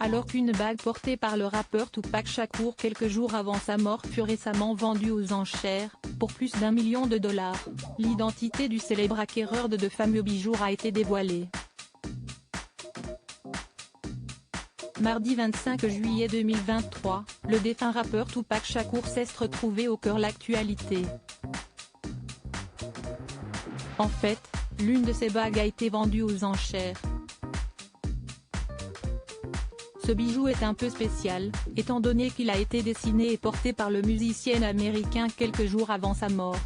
alors qu'une bague portée par le rappeur Tupac Shakur quelques jours avant sa mort fut récemment vendue aux enchères, pour plus d'1 million de dollars. L'identité du célèbre acquéreur de deux fameux bijoux a été dévoilée. Mardi 25 juillet 2023, le défunt rappeur Tupac Shakur s'est retrouvé au cœur de l'actualité. En fait, l'une de ses bagues a été vendue aux enchères. Ce bijou est un peu spécial, étant donné qu'il a été dessiné et porté par le musicien américain quelques jours avant sa mort.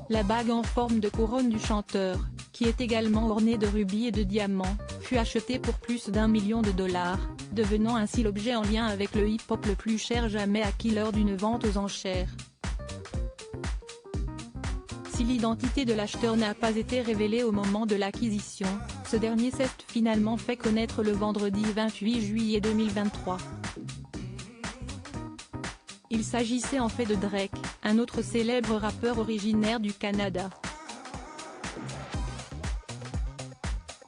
La bague en forme de couronne du chanteur, qui est également ornée de rubis et de diamants, fut achetée pour plus d'1 million de dollars, devenant ainsi l'objet en lien avec le hip-hop le plus cher jamais acquis lors d'une vente aux enchères. Si l'identité de l'acheteur n'a pas été révélée au moment de l'acquisition, ce dernier s'est finalement fait connaître le vendredi 28 juillet 2023. Il s'agissait en fait de Drake, un autre célèbre rappeur originaire du Canada.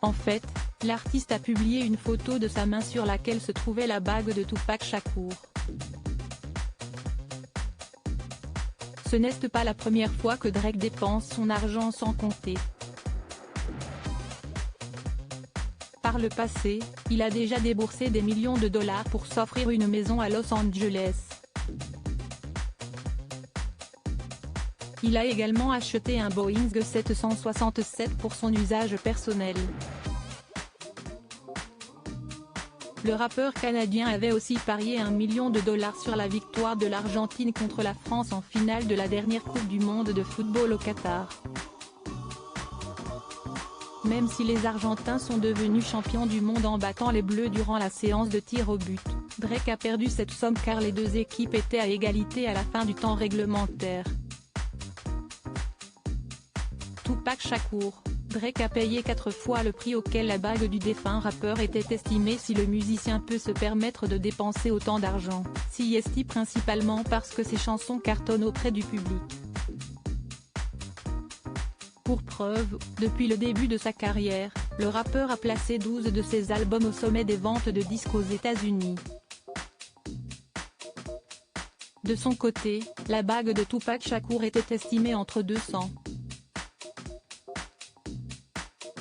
En fait, l'artiste a publié une photo de sa main sur laquelle se trouvait la bague de Tupac Shakur. Ce n'est pas la première fois que Drake dépense son argent sans compter. Par le passé, il a déjà déboursé des millions de dollars pour s'offrir une maison à Los Angeles. Il a également acheté un Boeing 767 pour son usage personnel. Le rappeur canadien avait aussi parié 1 million de dollars sur la victoire de l'Argentine contre la France en finale de la dernière Coupe du monde de football au Qatar. Même si les Argentins sont devenus champions du monde en battant les Bleus durant la séance de tir au but, Drake a perdu cette somme car les deux équipes étaient à égalité à la fin du temps réglementaire. Tupac Shakur, Drake a payé 4 fois le prix auquel la bague du défunt rappeur était estimée. Si le musicien peut se permettre de dépenser autant d'argent, s'y est principalement parce que ses chansons cartonnent auprès du public. Pour preuve, depuis le début de sa carrière, le rappeur a placé 12 de ses albums au sommet des ventes de disques aux États-Unis. De son côté, la bague de Tupac Shakur était estimée entre 200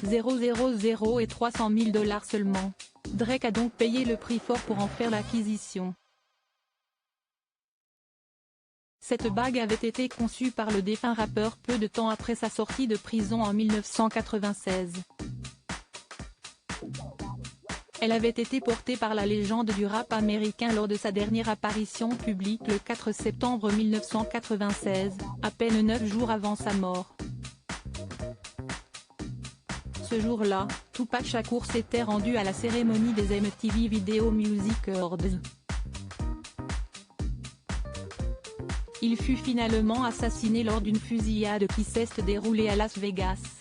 000 et 300 000 dollars seulement. Drake a donc payé le prix fort pour en faire l'acquisition. Cette bague avait été conçue par le défunt rappeur peu de temps après sa sortie de prison en 1996. Elle avait été portée par la légende du rap américain lors de sa dernière apparition publique le 4 septembre 1996, à peine 9 jours avant sa mort. Ce jour-là, Tupac Shakur s'était rendu à la cérémonie des MTV Video Music Awards. Il fut finalement assassiné lors d'une fusillade qui s'est déroulée à Las Vegas.